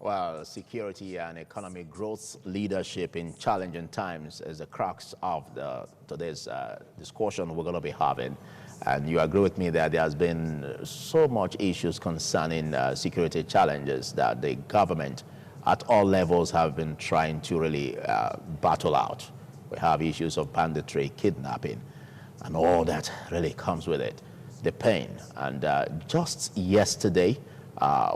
Well, security and economic growth leadership in challenging times is the crux of today's discussion we're going to be having. And you agree with me that there has been so much issues concerning security challenges that the government at all levels have been trying to really battle out. We have issues of banditry, kidnapping, and all that really comes with it, the pain. And just yesterday,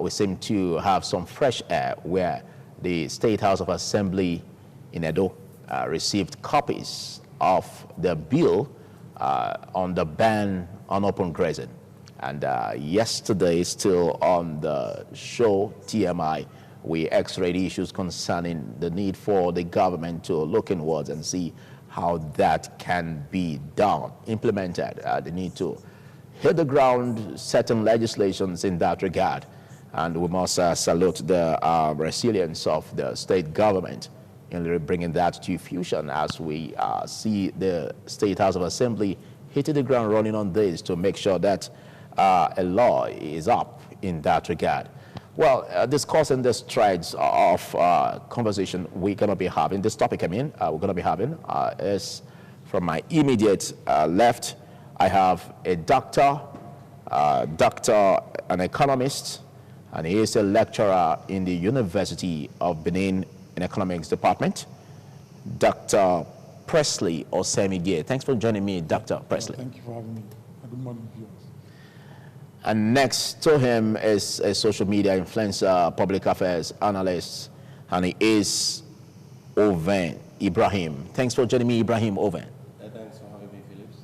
we seem to have some fresh air where the State House of Assembly in Edo received copies of the bill on the ban on open grazing. And yesterday, still on the show TMI, we x-rayed issues concerning the need for the government to look inwards and see how that can be done, implemented. The need to hit the ground, certain legislations in that regard. And we must salute the resilience of the state government in bringing that to fusion as we see the State House of Assembly hitting the ground running on this to make sure that a law is up in that regard. Well, discussing the strides of conversation we're going to be having, this topic we're going to be having is from my immediate left. I have a doctor, an economist, and he is a lecturer in the University of Benin in Economics Department, Dr. Presley Osemigye. Thanks for joining me, Dr. Presley. Thank you for having me. Good morning, viewers. And next to him is a social media influencer, public affairs analyst, and he is Oven Ibrahim. Thanks for joining me, Ibrahim Oven. Thanks for having me, Phillips.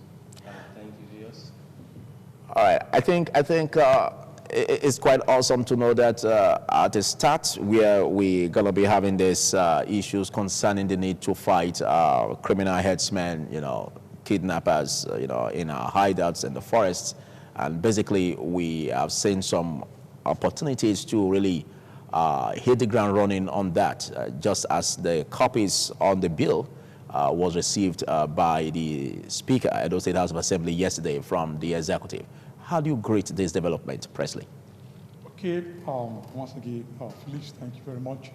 Thank you, viewers. All right, I think it's quite awesome to know that at the start where we're going to be having these issues concerning the need to fight criminal headsmen, kidnappers, in our hideouts in the forests. And basically, we have seen some opportunities to really hit the ground running on that, just as the copies on the bill was received by the Speaker at the State House of Assembly yesterday from the executive. How do you greet this development, Presley? Okay, once again, Phillips, thank you very much.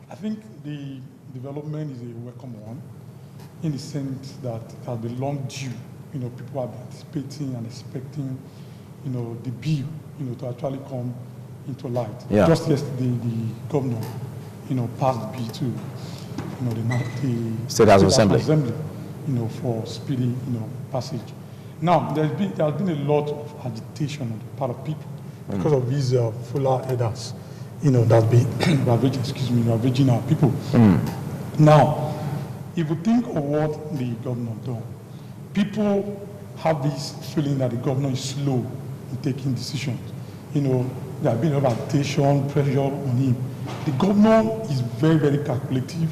I think the development is a welcome one in the sense that it has been long due. People have been anticipating and expecting, the bill, to actually come into light. Yeah. Just yesterday, the governor, passed the bill to, the State House of Assembly, for speedy, passage. Now, there has been a lot of agitation on the part of people because of these fuller headers, that be ravaging our people. Now, if you think of what the governor done, people have this feeling that the governor is slow in taking decisions. There have been a lot of agitation, pressure on him. The governor is very, very calculative.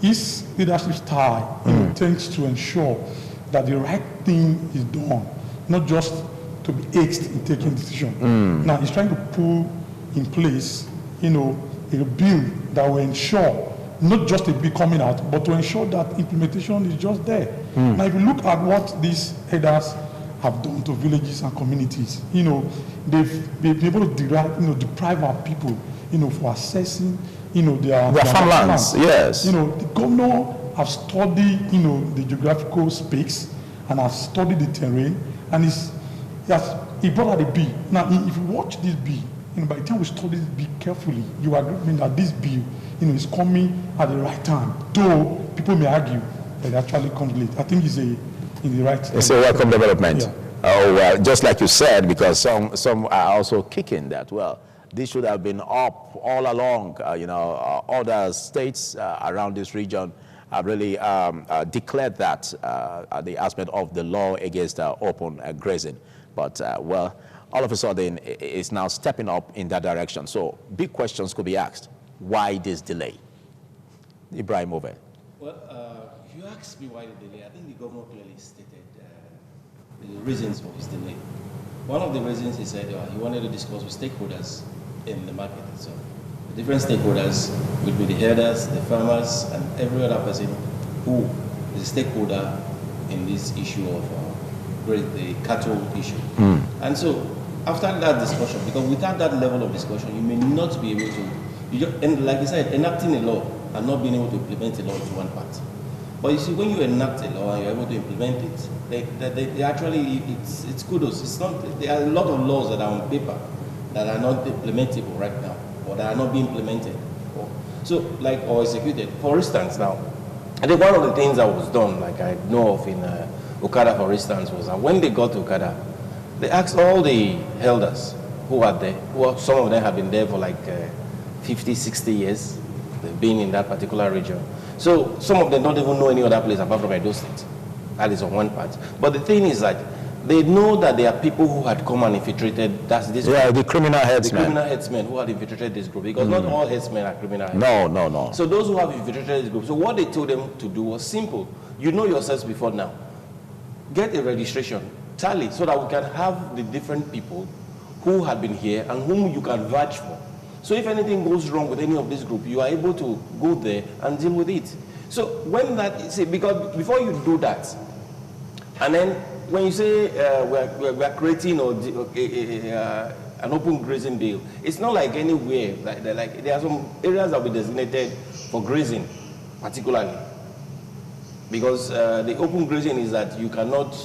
His leadership style tends to ensure that the right thing is done, not just to be axed in taking decisions. Now, he's trying to put in place, a bill that will ensure not just a bill coming out, but to ensure that implementation is just there. Now, if you look at what these headers have done to villages and communities, they've been able to deprive our people, for accessing, their farmlands. Yes. The governor have studied, the geographical space and have studied the terrain, and he brought out a bill. Now, if you watch this bill, by the time we study this bill carefully, you agree with me that this bill, is coming at the right time. Though people may argue that it actually comes late. I think it's in the right time. It's a welcome development. Yeah. Oh, well, just like you said, because some are also kicking that. Well, this should have been up all along. Other states around this region have really declared that the aspect of the law against open grazing. But, well, all of a sudden, it's now stepping up in that direction. So big questions could be asked. Why this delay? Ibrahim Ove. Well, if you ask me why the delay, I think the governor clearly stated the reasons for his delay. One of the reasons he said he wanted to discuss with stakeholders in the market itself. The different stakeholders will be the herders, the farmers, and every other person who is a stakeholder in this issue of the cattle issue. And so, after that discussion, because without that level of discussion, you may not be able to And like you said, enacting a law and not being able to implement a law is one part. But you see, when you enact a law and you're able to implement it, they actually, it's kudos. It's not, there are a lot of laws that are on paper that are not implementable right now, or that are not being implemented. So, like, or executed. For instance, now, I think one of the things that was done, like I know of in Okada, for instance, was that when they got to Okada, they asked all the elders who are there, some of them have been there for like 50, 60 years. They've been in that particular region. So some of them don't even know any other place apart from Edo State. That is on one part. But the thing is that they know that there are people who had come and infiltrated. That's this. Yeah, group. the criminal headsmen. The criminal headsmen who had infiltrated this group, because not all headsmen are criminal headsmen. No, no, no. So those who have infiltrated this group. So what they told them to do was simple. You know yourselves before now. Get a registration, tally, so that we can have the different people who had been here and whom you can vouch for. So if anything goes wrong with any of this group, you are able to go there and deal with it. So when that, see, because before you do that, and then when you say we're creating an open grazing deal, it's not like anywhere. Like there are some areas that will be designated for grazing, particularly. Because the open grazing is that you cannot,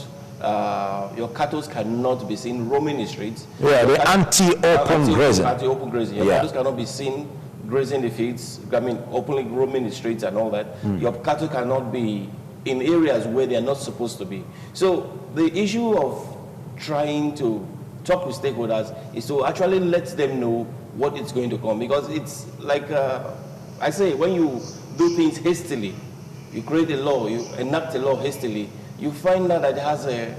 your cattle cannot be seen roaming the streets. Yeah, the anti-open grazing. Anti-open grazing. Your cattle cannot be seen grazing the fields, I mean, openly roaming the streets and all that. Your cattle cannot be in areas where they are not supposed to be. So the issue of trying to talk with stakeholders is to actually let them know what it's going to come. Because it's like, I say, when you do things hastily, you create a law, you enact a law hastily, you find out that it has a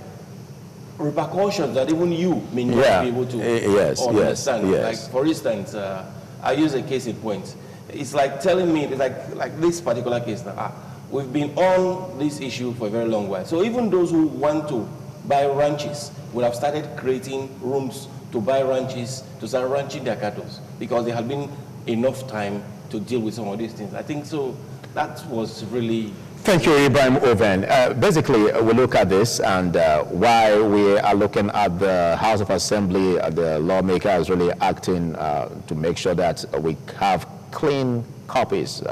repercussions that even you may not be able to understand. Like, for instance, I use a case in point. It's like telling me, like this particular case now, we've been on this issue for a very long while. So even those who want to buy ranches would have started creating rooms to buy ranches, to start ranching their cattle, because there had been enough time to deal with some of these things. I think so. That was really... Thank you, Ibrahim Oven. Basically, we look at this, and while we are looking at the House of Assembly, the lawmaker is really acting to make sure that we have clean copies,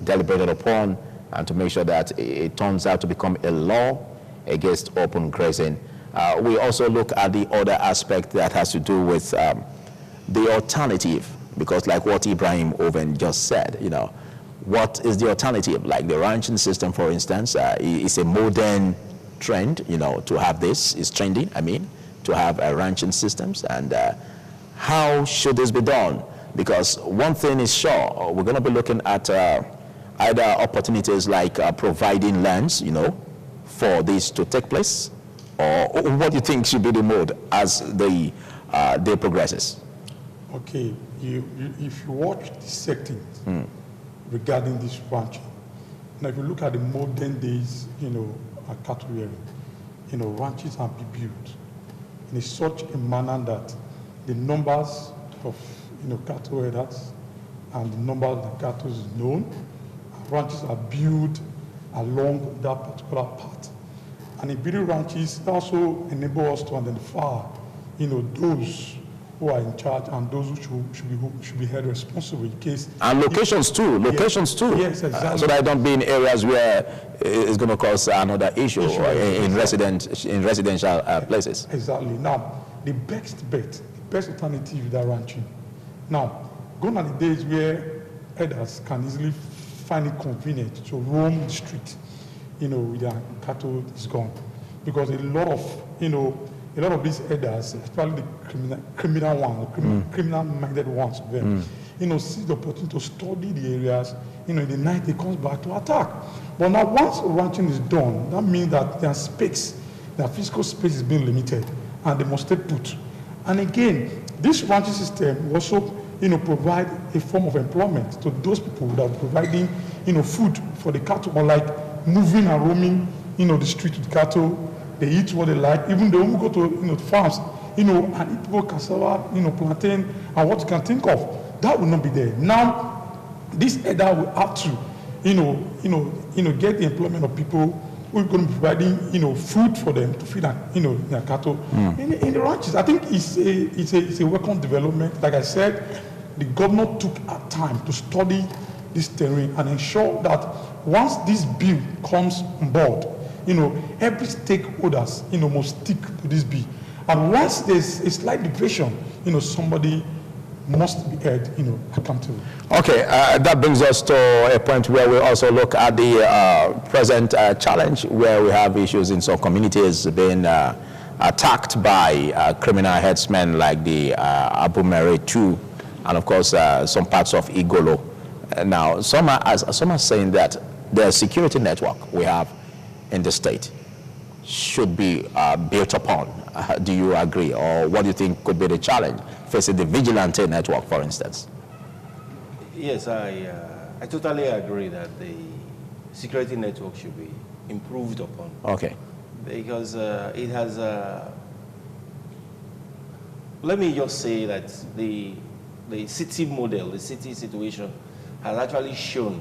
deliberated upon, and to make sure that it turns out to become a law against open grazing. We also look at the other aspect that has to do with the alternative, because like what Ibrahim Oven just said, what is the alternative? Like the ranching system, for instance, is a modern trend, to have this, is trending, to have ranching systems. And how should this be done? Because one thing is sure, we're going to be looking at either opportunities like providing lands, for this to take place, or what do you think should be the mode as the day progresses? Okay, if you watch the settings, regarding this ranching. Now, if you look at the modern days, cattle rearing, ranches have been built in such a manner that the numbers of, cattle headers and the number of the cattle is known. Ranches are built along that particular path. And in building ranches also enable us to identify, those who are in charge and those who should be held responsible in case. And locations too. Yes, exactly. So that I don't be in areas where it's going to cause another issue in residential places. Exactly. Now, the best alternative is that ranching. Now, gone are the days where herders can easily find it convenient to roam the street, with their cattle is gone. Because a lot of these herders, especially the criminal ones, criminal-minded ones of them, see the opportunity to study the areas. In the night, they come back to attack. But now, once ranching is done, that means that their space, their physical space is being limited, and they must stay put. And again, this ranching system also, provide a form of employment to those people that are providing, food for the cattle, or like moving and roaming, the street with cattle. They eat what they like. Even they won't go to farms, and eat people cassava, plantain, and what you can think of. That will not be there. Now, this herder will have to, get the employment of people who are going to be providing, food for them to feed their cattle. In the ranches, I think it's a welcome development. Like I said, the governor took our time to study this terrain and ensure that once this bill comes on board, every stakeholders, must stick to this bill. And once there's a slight deviation, somebody must be held, accountable. Okay, that brings us to a point where we also look at the present challenge, where we have issues in some communities being attacked by criminal headsmen like the Abu Mere 2, and of course some parts of Igolo. Now, some are saying that the security network we have in the state should be built upon. Do you agree, or what do you think could be the challenge facing the vigilante network, for instance? Yes, I totally agree that the security network should be improved upon. Okay. Because it has, let me just say that the city model, the city situation has actually shown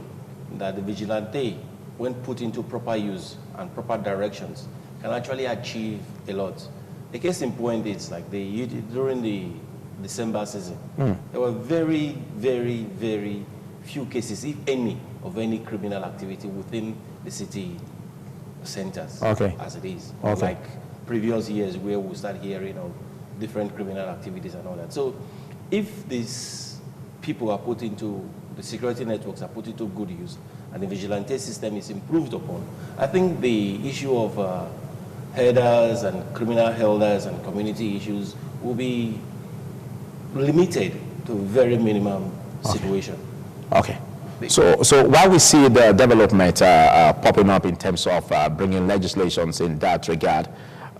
that the vigilante, when put into proper use and proper directions, can actually achieve a lot. The case in point is like during the December season, there were very, very, very few cases, if any, of any criminal activity within the city centers, as it is. Like previous years where we start hearing of different criminal activities and all that. So if these people are put into, the security networks are put into good use, and the vigilante system is improved upon, I think the issue of headers and criminal elders and community issues will be limited to a very minimum situation. Okay. So while we see the development popping up in terms of bringing legislations in that regard,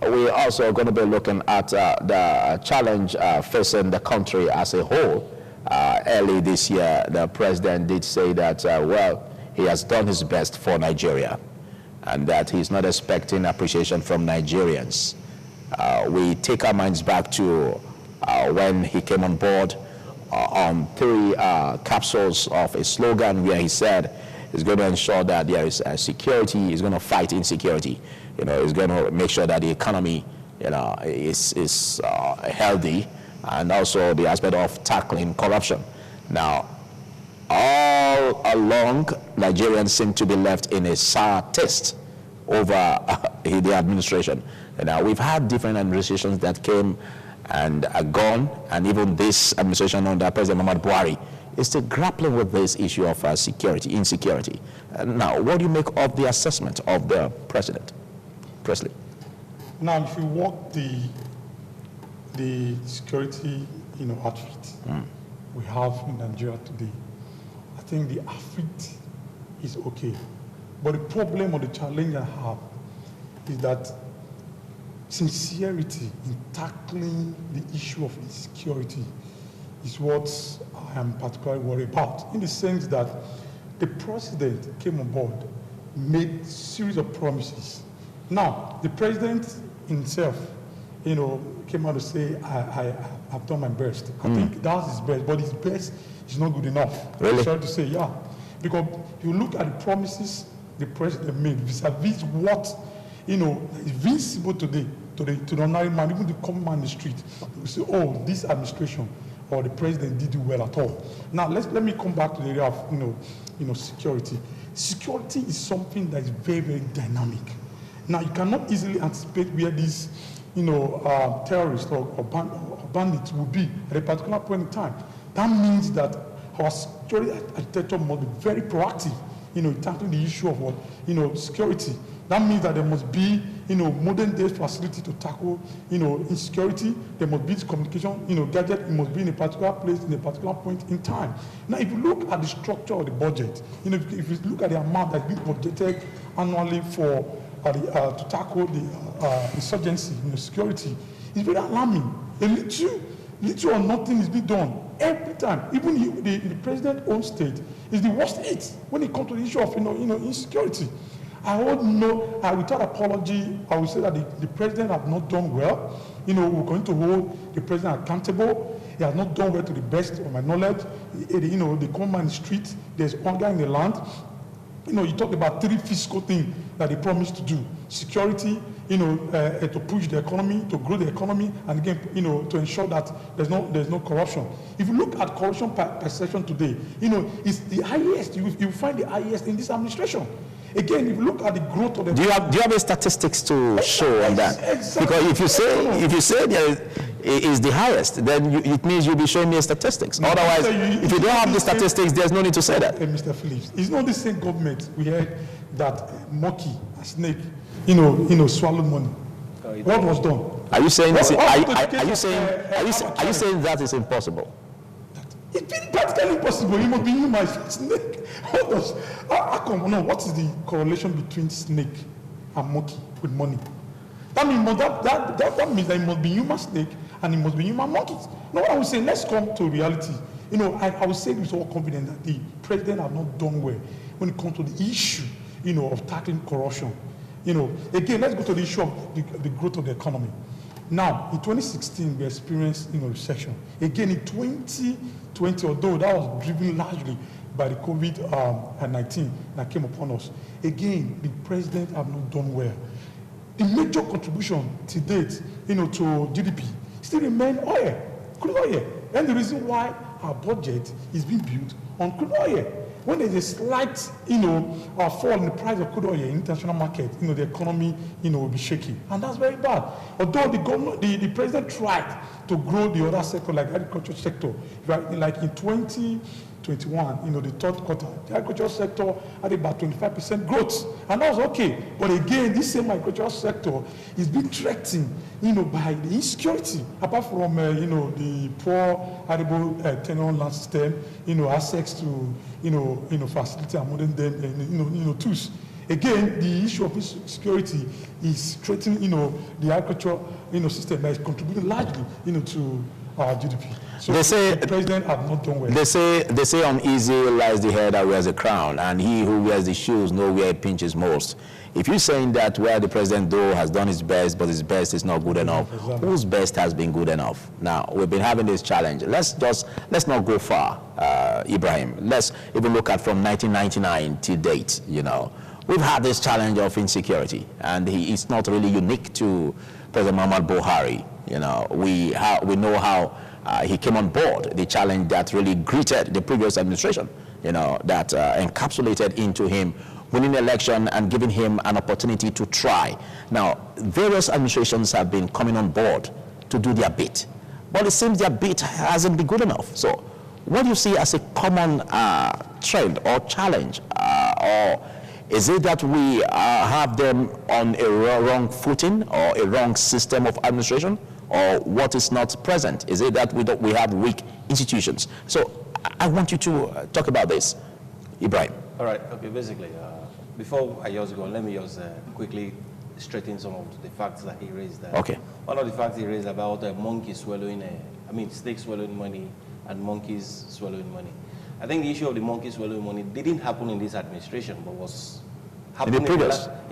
we're also going to be looking at the challenge facing the country as a whole. Early this year, the president did say that, well, he has done his best for Nigeria, and that he's not expecting appreciation from Nigerians. We take our minds back to when he came on board on 3 capsules of a slogan where he said he's going to ensure that there is security, he's going to fight insecurity, he's going to make sure that the economy, is healthy, and also the aspect of tackling corruption. Now, all along, Nigerians seem to be left in a sour taste over the administration. Now, we've had different administrations that came and are gone, and even this administration under President Muhammadu Buhari is still grappling with this issue of insecurity. Now, what do you make of the assessment of the president, Presley? Now, if you walk the security, outfit we have in Nigeria today, I think the outfit is okay. But the problem or the challenge I have is that sincerity in tackling the issue of insecurity is what I am particularly worried about, in the sense that the president came on board, made a series of promises. Now, the president himself, came out to say, I've done my best. I think that's his best, but his best is not good enough. Really? Sorry to say, yeah. Because if you look at the promises the president made vis-a-vis what, is visible today to the ordinary man, even the common man in the street, you say, oh, this administration or the president did do well at all. Now, let me come back to the area of, security. Security is something that is very, very dynamic. Now, you cannot easily anticipate where these, terrorists or bandits will be at a particular point in time. That means that our security architecture must be very proactive, tackling the issue of what, security. That means that there must be, modern day facility to tackle, insecurity. There must be communication, gadget. It must be in a particular place, in a particular point in time. Now, if you look at the structure of the budget, if you look at the amount that's been budgeted annually for to tackle the insurgency, security, it's very alarming. A little or nothing is being done every time. Even the president's own state is the worst hit when it comes to the issue of insecurity. Without apology, I would say that the president has not done well. We're going to hold the president accountable. He has not done well to the best of my knowledge. The common man in the street, there's hunger in the land. You talk about 3 fiscal things that they promised to do: security, to push the economy, to grow the economy, and again, to ensure that there's no corruption. If you look at corruption perception today, it's the highest. You find the highest in this administration. Again, if you look at the growth of the... Do you have any statistics to show on that? Exactly. Because if you say there is the highest, then it means you'll be showing me statistics. No, otherwise, if you don't have the statistics, there's no need to say that. Mr. Phillips, it's not the same government. We heard that monkey, a snake, swallowed money. What was done? Are you saying are you saying that is impossible? It's been practically impossible. You must be human. Snake. What is the correlation between snake and monkey with money? That means that means that it must be human snake and it must be human monkeys. No, I would say let's come to reality. I would say with all confidence that the president has not done well when it comes to the issue, of tackling corruption. Again, let's go to the issue of the growth of the economy. Now, in 2016, we experienced, recession. Again, in 2020, although that was driven largely by the COVID-19 that came upon us, again, the president have not done well. The major contribution to date, to GDP still remain oil, crude oil. And the reason why our budget is being built on crude oil. When there's a slight, fall in the price of crude oil in international market, the economy, will be shaky. And that's very bad. Although the president tried to grow the other sector, like the agriculture sector, right? Like in 2021, the third quarter, the agricultural sector had about 25% growth. And that was okay. But again, this same agricultural sector is being threatened, by the insecurity, apart from, the poor, arable tenure land system, access to, facility and modern them, tools. Again, the issue of insecurity is threatening, the agricultural, system that is contributing largely, to our GDP. So they say the president have not done well. They say uneasy lies the head that wears the crown, and he who wears the shoes knows where it pinches most. If you're saying that where the president though has done his best, but his best is not good enough, exactly. Whose best has been good enough? Now we've been having this challenge. Let's not go far, Ibrahim. Let's even look at from 1999 to date. We've had this challenge of insecurity, and it's not really unique to President Muhammad Buhari. We know how he came on board, the challenge that really greeted the previous administration, that encapsulated into him winning the election and giving him an opportunity to try. Now, various administrations have been coming on board to do their bit, but it seems their bit hasn't been good enough. So what do you see as a common trend or challenge? Or is it that we have them on a wrong footing or a wrong system of administration? Or what is not present? Is it that we have weak institutions? So I want you to talk about this, Ibrahim. All right. Okay. Basically, before I just go, let me just quickly straighten some of the facts that he raised. Okay. One of the facts he raised about monkeys swallowing, snakes swallowing money and monkeys swallowing money. I think the issue of the monkeys swallowing money didn't happen in this administration, but was happening in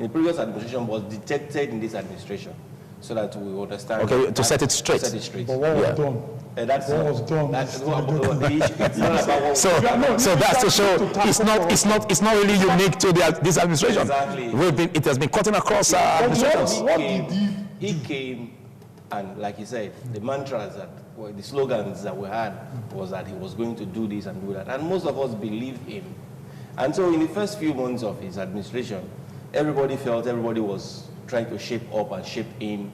the previous administration, was detected in this administration. So that we understand. Okay, to set it straight. But what was done? That's what was done. That's what the issue. It's not about what so that's to show it's not really unique to this administration. Exactly. It has been cutting across administrations. He came, and like he said, the mantras the slogans that we had was that he was going to do this and do that, and most of us believed him. And so in the first few months of his administration, everybody was trying to shape up and shape in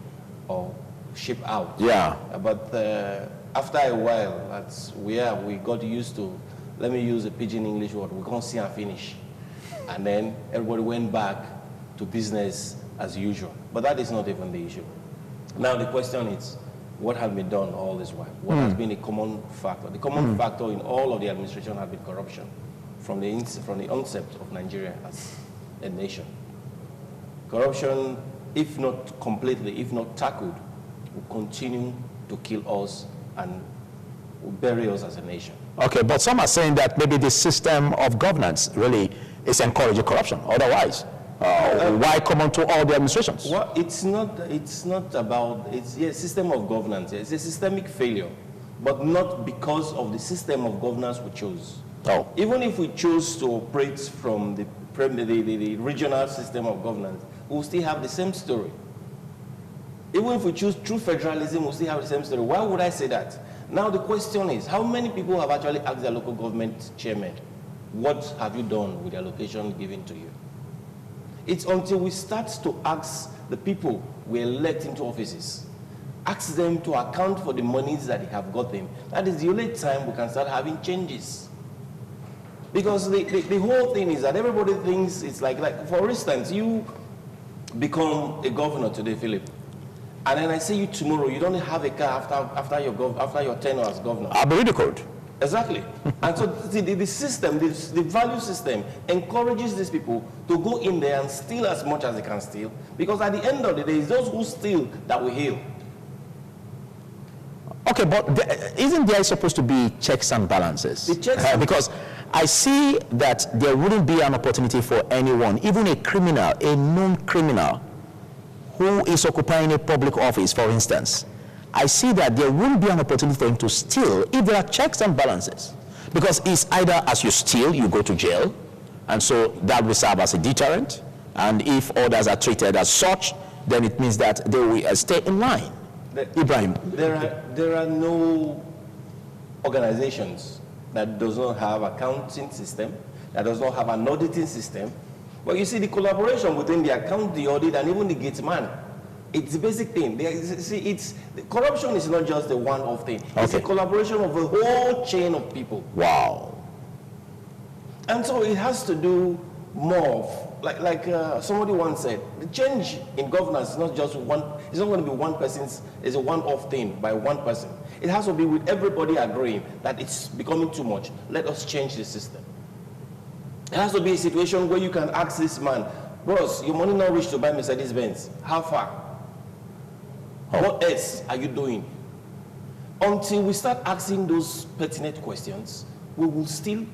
or shape out. Yeah. But after a while, that's where we got used to, let me use a pidgin English word, we can't see and finish. And then everybody went back to business as usual. But that is not even the issue. Now the question is, what has been done all this while? What has been a common factor? The common factor in all of the administration has been corruption from the onset of Nigeria as a nation. Corruption, if not completely, if not tackled, will continue to kill us and will bury us as a nation. Okay, but some are saying that maybe the system of governance really is encouraging corruption. Otherwise, why come on to all the administrations? Well, it's not about, it's a system of governance. It's a systemic failure, but not because of the system of governance we chose. Oh. Even if we chose to operate from the regional system of governance, we'll still have the same story. Even if we choose true federalism, we'll still have the same story. Why would I say that? Now the question is, how many people have actually asked their local government chairman, what have you done with the allocation given to you? It's until we start to ask the people we elect into offices, ask them to account for the monies that they have gotten. That is the only time we can start having changes. Because the whole thing is that everybody thinks it's like for instance, you become a governor today, Philip, and then I see you tomorrow, you don't have a car after your tenure as governor. I'll be ridiculed. Exactly. And so the system, the value system encourages these people to go in there and steal as much as they can steal, because at the end of the day, it's those who steal that will heal. Okay, but isn't there supposed to be checks and balances? Because I see that there wouldn't be an opportunity for anyone, even a criminal, a known criminal, who is occupying a public office, for instance. I see that there wouldn't be an opportunity for him to steal if there are checks and balances. Because it's either as you steal, you go to jail, and so that will serve as a deterrent. And if others are treated as such, then it means that they will stay in line. Ibrahim. There are no organizations that does not have accounting system, that does not have an auditing system. But you see, the collaboration between the account, the audit, and even the gate man, it's the basic thing. Corruption is not just a one-off thing. It's a collaboration of a whole chain of people. Wow. And so it has to do more, like somebody once said, the change in governance is not just one, it's not going to be one person's, it's a one-off thing by one person. It has to be with everybody agreeing that it's becoming too much. Let us change the system. It has to be a situation where you can ask this man, bros, your money not reach to buy Mercedes-Benz. How far? What else are you doing? Until we start asking those pertinent questions, we will still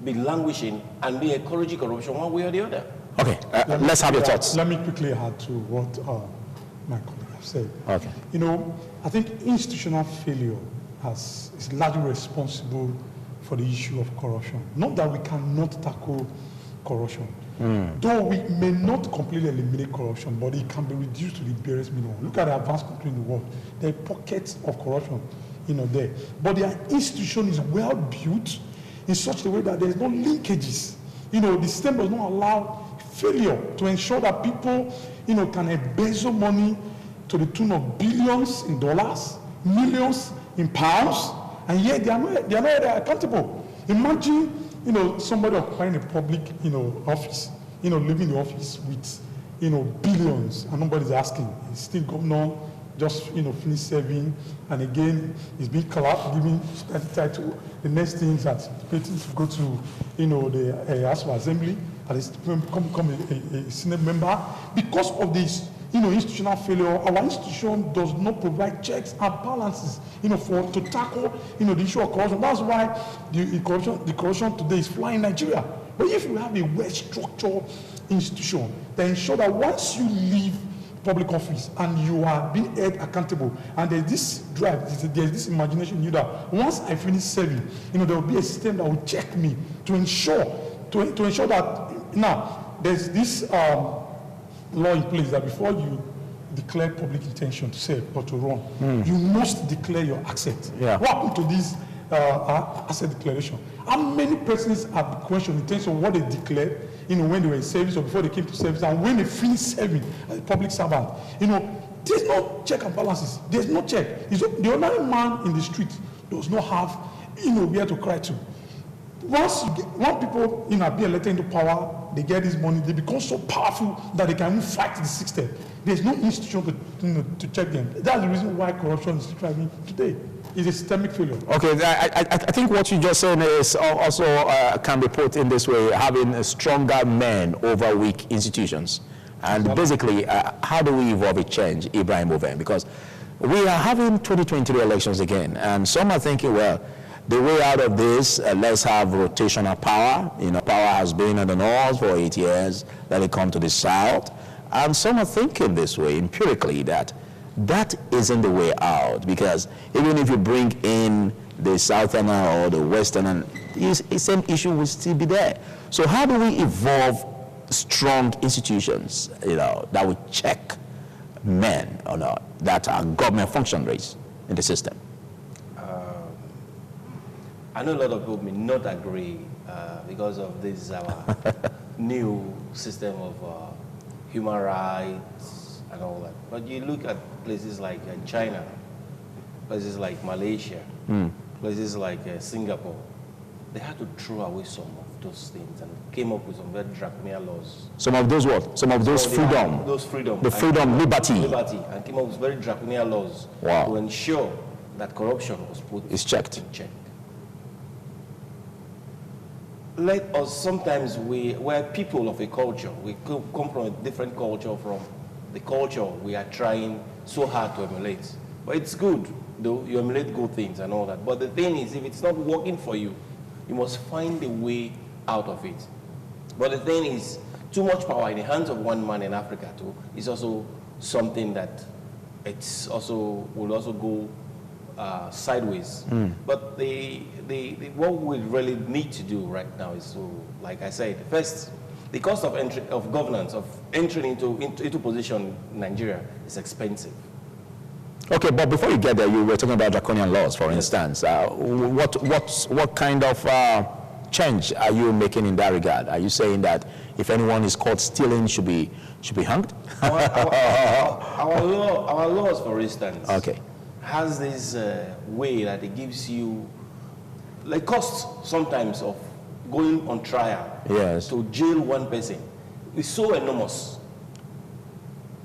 be languishing and be encouraging corruption one way or the other. Okay, let's have your thoughts. Let me quickly add to what my colleague has said. Okay. You know, I think institutional failure is largely responsible for the issue of corruption. Not that we cannot tackle corruption. Though we may not completely eliminate corruption, but it can be reduced to the barest minimum. Look at the advanced countries in the world. There are pockets of corruption, there. But their institution is well built in such a way that there's no linkages. The system does not allow failure to ensure that people, can embezzle money to the tune of billions in dollars, millions in pounds, and yet they are not accountable. Imagine, somebody occupying a public, office, leaving the office with, billions, and nobody's asking. He's still governor, just, finished serving, and again, he's being collapsed, giving title. The next thing is that waiting to go to, the House of Assembly, and he's become a Senate member. Because of this, institutional failure, our institution does not provide checks and balances, to tackle, the issue of corruption. That's why the corruption today is flying in Nigeria. But if you have a well-structured institution that ensure that once you leave public office and you are being held accountable, and there's this drive, there's this imagination in you that once I finish serving, there will be a system that will check me to ensure that now there's this law in place that before you declare public intention to serve or to run, you must declare your asset. Yeah. What happened to this asset declaration? How many persons are questioned in terms of what they declared, when they were in service or before they came to service, and when they finished serving as a public servant? There's no check and balances. There's no check. The ordinary man in the street does not have, where to cry to. Once people, be elected into power, they get this money, they become so powerful that they can even fight the system. There's no institution to check them. That's the reason why corruption is thriving today. It's a systemic failure. Okay, I think what you just said is also can be put in this way, having stronger men over weak institutions. And basically, how do we evolve a change, Ibrahim Oven? Because we are having 2023 elections again, and some are thinking, well, the way out of this, let's have rotational power. Power has been in the north for 8 years, let it come to the south. And some are thinking this way, empirically, that isn't the way out, because even if you bring in the southerner or the westerner, the same issue will still be there. So how do we evolve strong institutions, that would check men or not that are government functionaries in the system? I know a lot of people may not agree because of this new system of human rights and all that. But you look at places like China, places like Malaysia, places like Singapore, they had to throw away some of those things and came up with some very draconian laws. Some of those what? Some of those freedom? Those freedom. The freedom, liberty. Liberty, and came up with very draconian laws to ensure that corruption was put in check. Let us, sometimes we're people of a culture. We come from a different culture from the culture we are trying so hard to emulate. But it's good, though, you emulate good things and all that. But the thing is, if it's not working for you, you must find a way out of it. But the thing is, too much power in the hands of one man in Africa too is also something that will also go sideways. But what we really need to do right now is to, like I said, first, the cost of governance, of entering into position in Nigeria is expensive. Okay, but before you get there, you were talking about draconian laws, for instance. What kind of change are you making in that regard? Are you saying that if anyone is caught stealing, should be hanged? Our laws, for instance, has this way that it gives you, like, cost sometimes of going on trial to jail one person is so enormous.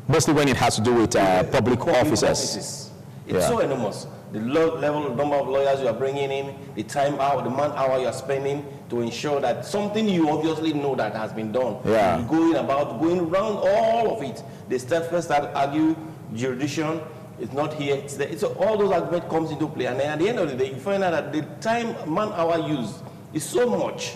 Mostly when it has to do with public officers. It's so enormous. The number of lawyers you are bringing in, the man hour you are spending to ensure that something you obviously know that has been done. Going around all of it. They first start argue jurisdiction. It's not here. It's there. So all those arguments comes into play, and then at the end of the day, you find out that the man hour used is so much.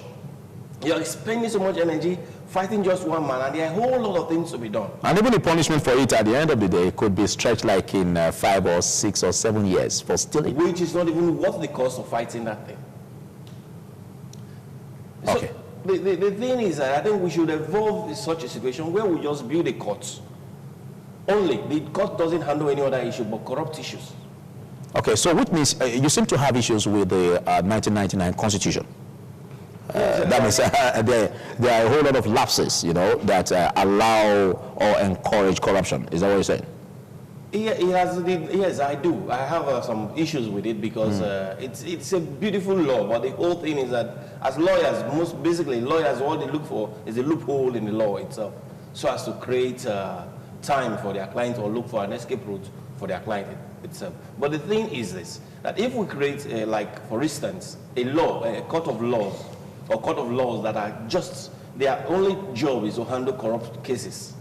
You're expending so much energy fighting just one man, and there are a whole lot of things to be done. And even the punishment for it at the end of the day could be stretched like in 5 or 6 or 7 years for stealing. Which is not even worth the cost of fighting that thing. Okay. So the thing is that I think we should evolve in such a situation where we just build a court. Only. The court doesn't handle any other issue but corrupt issues. Okay, so which means you seem to have issues with the 1999 Constitution. That means there are a whole lot of lapses, that allow or encourage corruption. Is that what you're saying? Yes, I do. I have some issues with it because it's a beautiful law, but the whole thing is that as lawyers, lawyers, what they look for is a loophole in the law itself, so as to create time for their client or look for an escape route for their client itself. But the thing is this, that if we create, like, for instance, a court of laws, or court of laws that are just, their only job is to handle corruption cases.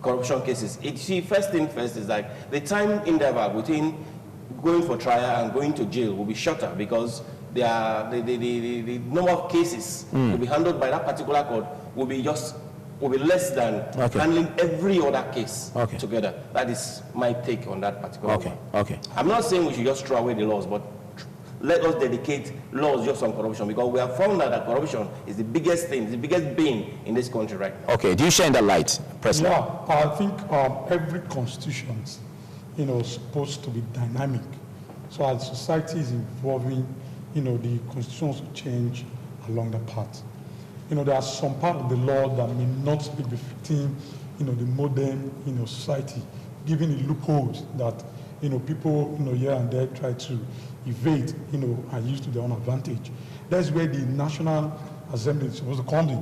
First thing first is like the time interval between going for trial and going to jail will be shorter because the number of cases will be handled by that particular court will be less than handling every other case together. That is my take on that particular one. I'm not saying we should just throw away the laws, but let us dedicate laws just on corruption, because we have found out that corruption is the biggest thing, the biggest bane in this country right now. Okay, do you share that light, President? Yeah, I think every constitution, is supposed to be dynamic. So as society is evolving, the constitutions will change along the path. There are some part of the law that may not be befitting, the modern, society, giving a loopholes that, people, here and there try to evade, and use to their own advantage. That's where the National Assembly is supposed to come in.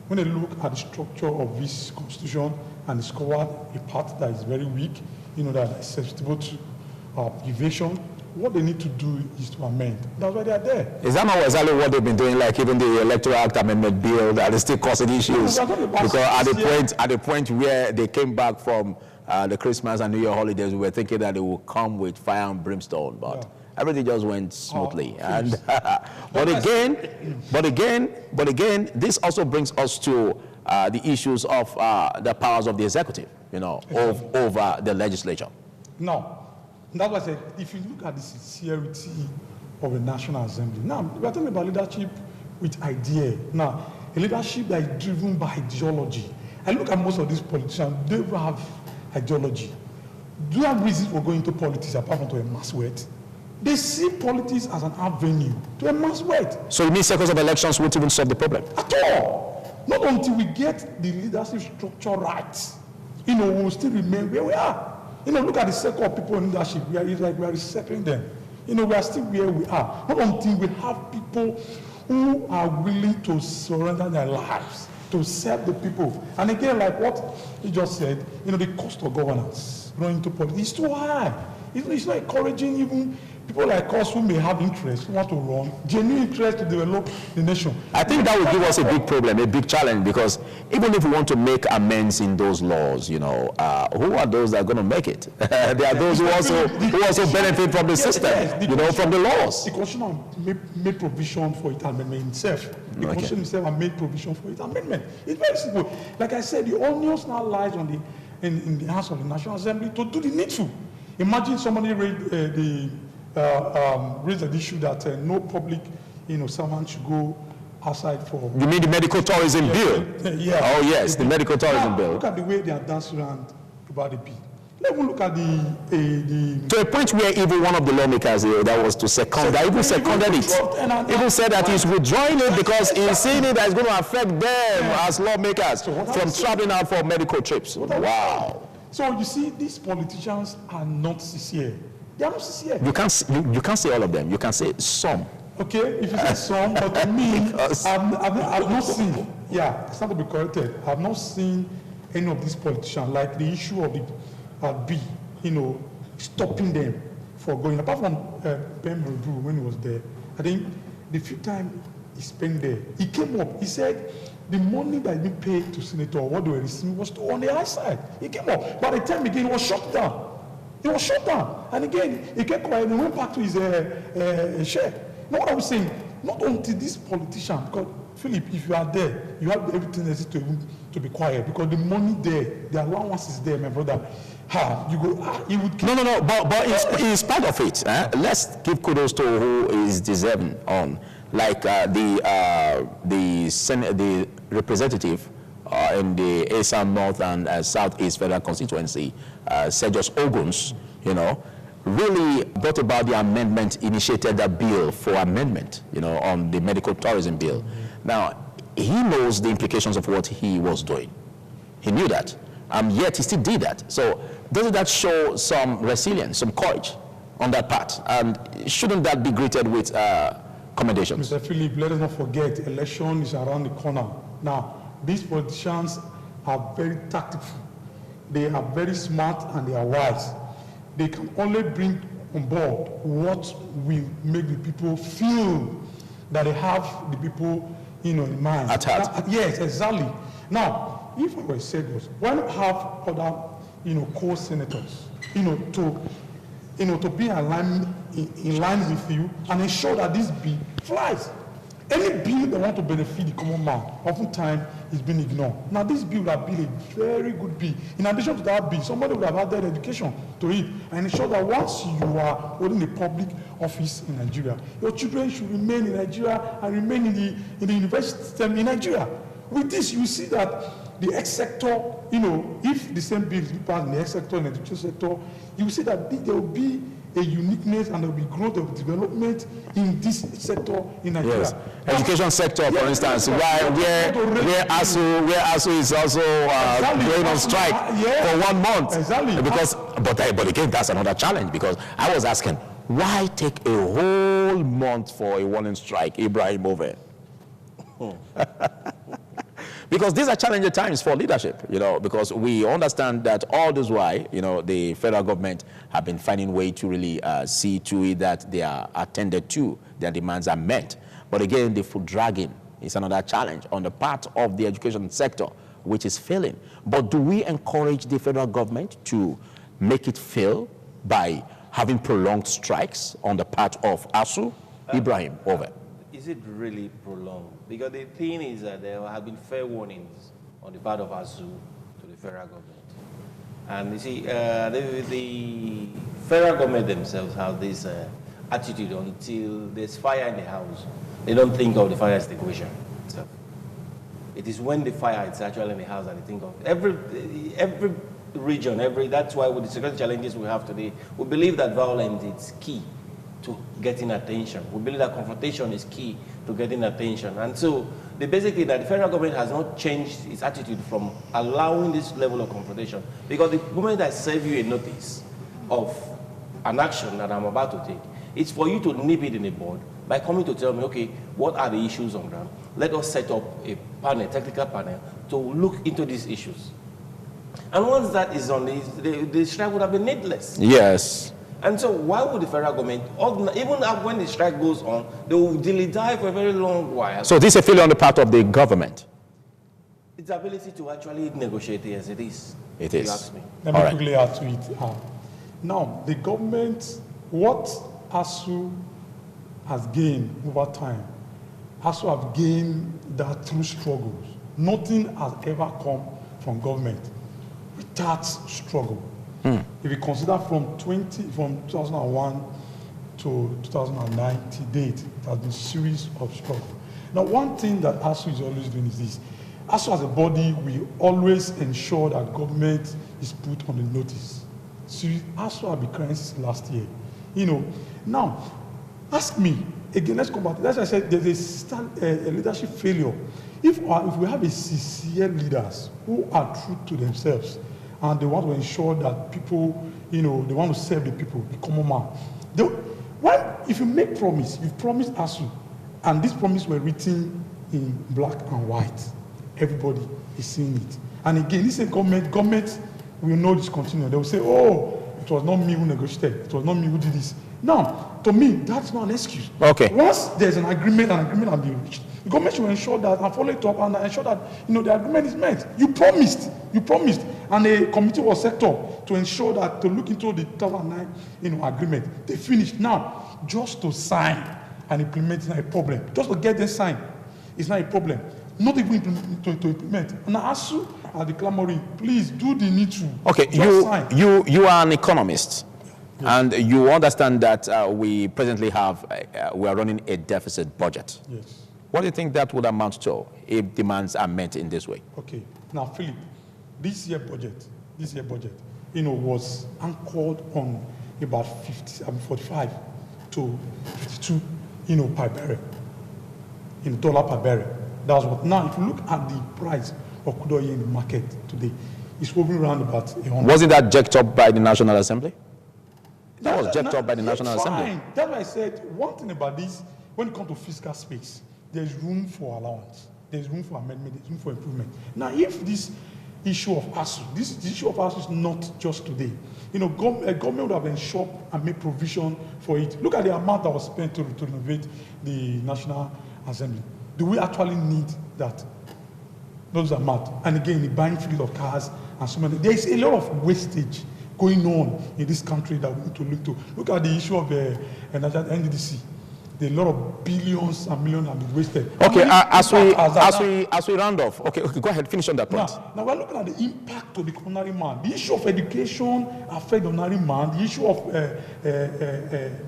When they look at the structure of this constitution and discover a part that is very weak, that is susceptible to evasion, what they need to do is to amend. That's why they are there. Is that not exactly what they've been doing, like even the Electoral Act Amendment Bill that is still causing issues? Because at the point where they came back from the Christmas and New Year holidays, we were thinking that they would come with fire and brimstone, but everything just went smoothly. But again, this also brings us to the issues of the powers of the executive, over the legislature. No. That's why I said, if you look at the sincerity of the National Assembly, now we're talking about leadership with idea. Now, a leadership that is driven by ideology. I look at most of these politicians, they have ideology. do you have reasons for going to politics apart from to amass wealth? They see politics as an avenue to amass wealth. So you mean circles of elections won't even solve the problem? At all. Not until we get the leadership structure right. We will still remain where we are. Look at the circle of people in leadership. It's like we are recycling them. We are still where we are. Not until we have people who are willing to surrender their lives to serve the people. And again, like what he just said, the cost of governance going to politics is too high. It's not encouraging even people like us who may have interest, who want to run, genuine interest to develop the nation. I think that will give us a big problem, a big challenge, because even if we want to make amends in those laws, who are those that are going to make it? There are those who also benefit from the system, from the laws. The Constitution made provision for its amendment itself. The Constitution itself made provision for its amendment. It's very simple. Like I said, the onus now lies on in the hands of the National Assembly to do the needful. Imagine somebody raised the issue that no public, servant should go outside for. You mean the medical tourism bill? Yeah. Oh yes, the medical tourism bill. Look at the way they are dancing around about the bill. Let's even look at the to a point where even one of the lawmakers that was to second that even seconded it. Even said that he's withdrawing it because he's seeing it that it's going to affect them as lawmakers from traveling out for medical trips. Wow. So you see, these politicians are not sincere. They are not sincere. You can't say all of them. You can say some. Okay, if you say some, but to me, I've not seen. Yeah, it's not to be corrected. I've not seen any of these politicians like the issue of the B, stopping them for going. Apart from Ben Rudu when he was there, I think the few times he spent there, he came up. He said the money that had been paid to senator, what they were receiving, was on the high side. He came up. By the time again, he was shut down. He was shut down. And again, he kept quiet and went back to his share. Know what I'm saying? Not until this politician, because Philip, if you are there, you have everything necessary to be quiet, because the money there, the allowance is there, my brother. You go, he would. No, but it's part of it. Let's give kudos to who is deserving on. Like the representative in the Eastern North and Southeast Federal Constituency, Sergius Oguns, really brought about the amendment, initiated a bill for amendment, on the medical tourism bill. Now, he knows the implications of what he was doing. He knew that, yet he still did that. So doesn't that show some resilience, some courage on that part? And shouldn't that be greeted with commendations? Mr. Philip, let us not forget, election is around the corner. Now, these politicians are very tactful. They are very smart and they are wise. They can only bring on board what will make the people feel that they have the people, in mind. At heart. Yes, exactly. Now, if I were serious, why not have other, co-senators, to be in line with you and ensure that this bill flies. Any bill that want to benefit the common man, oftentimes is being ignored. Now, this bill would have been a very good bill. In addition to that bill, somebody would have added education to it and ensure that once you are holding a public office in Nigeria, your children should remain in Nigeria and remain in the university system in Nigeria. With this, you see that the X sector, if the same bill is passed in the X sector and the education sector, you will see that there will be a uniqueness and there will be growth of development in this sector in Nigeria. Yes. Education sector, for instance, where ASU is also going on strike for 1 month. Exactly. But again, that's another challenge, because I was asking, why take a whole month for a warning strike, Ibrahim Over? Because these are challenging times for leadership, because we understand that all this while, the federal government have been finding way to really see to it that they are attended to, their demands are met. But again, the foot dragging is another challenge on the part of the education sector, which is failing. But do we encourage the federal government to make it fail by having prolonged strikes on the part of ASU? Ibrahim, over. Is it really prolonged? Because the thing is that there have been fair warnings on the part of ASU to the federal government. And you see, the federal government themselves have this attitude until there's fire in the house. They don't think of the fire extinguisher itself. It is when the fire is actually in the house that they think of. Every region, that's why with the security challenges we have today, we believe that violence is key to getting attention. We believe that confrontation is key to getting attention. And so basically that the federal government has not changed its attitude from allowing this level of confrontation, because the moment I serve you a notice of an action that I'm about to take, it's for you to nip it in the bud by coming to tell me, okay, what are the issues on ground? Let us set up a panel, technical panel, to look into these issues. And once that is on, the strike would have been needless. Yes. And so why would the federal government, even when the strike goes on, they will dilly-die for a very long while? So this is a failure on the part of the government? Its ability to actually negotiate, yes, it is. It if is. you ask me. Let me quickly add to it. Now, the government, what ASU has gained over time, ASU have gained that through struggles. Nothing has ever come from government without struggle. If you consider from 2001 to 2009 to date, it has been a series of struggles. Now, one thing that ASU is always doing is this. ASU as a body, we always ensure that government is put on the notice. So ASU have been crying since last year. Now, ask me, again, let's come back. As I said, there's a leadership failure. If we have a sincere leaders who are true to themselves, and they want to ensure that people, they want to serve the people, the common man. If you make promise, you've promised ASU, and this promise were written in black and white. Everybody is seeing it. And again, this is government will know this continue. They will say, oh, it was not me who negotiated. It was not me who did this. Now, to me, that's not an excuse. Okay. Once there's an agreement has been reached, the government should ensure that and follow it up and ensure that the agreement is met. You promised, and a committee was set up to ensure that to look into the 2009 agreement. They finished. Now, just to sign and implement is not a problem. Just to get them signed is not a problem. Not even to implement. And I ask you at the clamoring, please do the needful. Okay, you are an economist. Yes. And you understand that we presently we are running a deficit budget. Yes. What do you think that would amount to if demands are met in this way? Okay. Now, Philip, this year budget, was anchored on about 45 to 52, per barrel, dollar per barrel. That's what. Now, if you look at the price of crude oil in the market today, it's moving around about 100. Wasn't that jacked up by the National Assembly? That was jacked up by the National Assembly. That's why I said one thing about this, when it comes to fiscal space, there's room for allowance, there's room for amendment, there's room for improvement. Now, if this issue of ASU, this issue of ASU is not just today. Government would have ensured and made provision for it. Look at the amount that was spent to renovate the National Assembly. Do we actually need that? Those amount. And again, the buying fleet of cars and so many. There is a lot of wastage going on in this country that we need to look to. Look at the issue of NDDC. There are a lot of billions and millions have been wasted. Okay, as we round off, okay, go ahead, finish on that point. Now we're looking at the impact to the ordinary man. The issue of education affects the ordinary man. The issue of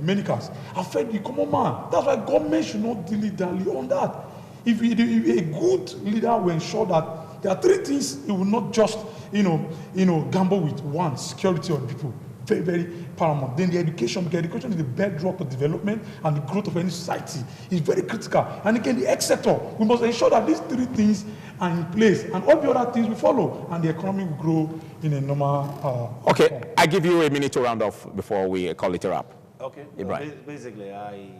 medicals affects the common man. That's why government should not dilly-dally on that. If a good leader will ensure that there are three things he will not just gamble with. One, security of the people, very, very paramount. Then the education, because education is the bedrock of development and the growth of any society. It's very critical. And again, the X sector, we must ensure that these three things are in place, and all the other things will follow, and the economy will grow in a normal. Okay, form. I give you a minute to round off before we call it a wrap. Okay. Ibrahim. Basically, I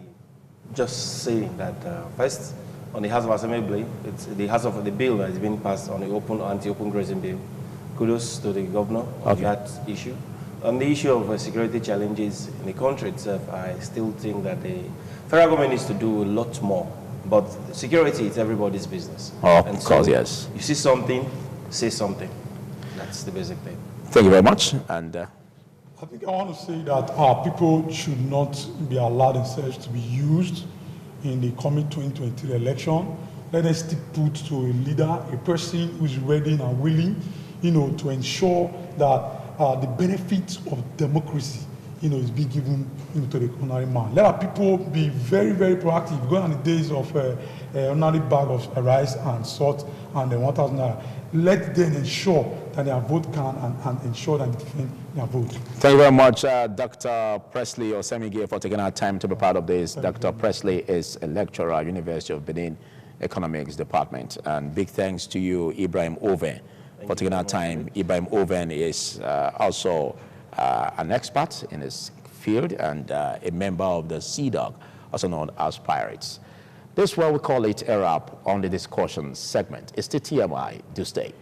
just saying that first, on the House of Assembly, it's the House of the bill that has been passed on the anti-open grazing bill. Kudos to the governor on that issue. On the issue of security challenges in the country itself, I still think that the federal government needs to do a lot more. But security is everybody's business. Oh, of course, yes. You see something, say something. That's the basic thing. Thank you very much. And I think I want to say that our people should not be allowed themselves to be used in the coming 2023 election. Let us stick put to a leader, a person who is ready and willing, to ensure that the benefits of democracy, is being given to the ordinary man. Let our people be very, very proactive. Going on the days of ordinary bag of rice and salt and 1,000 naira. Let them ensure that their vote count and ensure that they defend their vote. Thank you very much, Dr. Presley Osemige, for taking our time to be part of this. Dr. Presley is a lecturer at University of Benin Economics Department. And big thanks to you, Ibrahim Oven, for taking our time. Ibrahim Oven is also an expert in his field and a member of the CDOG, also known as Pirates. This is where we call it a wrap on the discussion segment. It's the TMI. Do stay.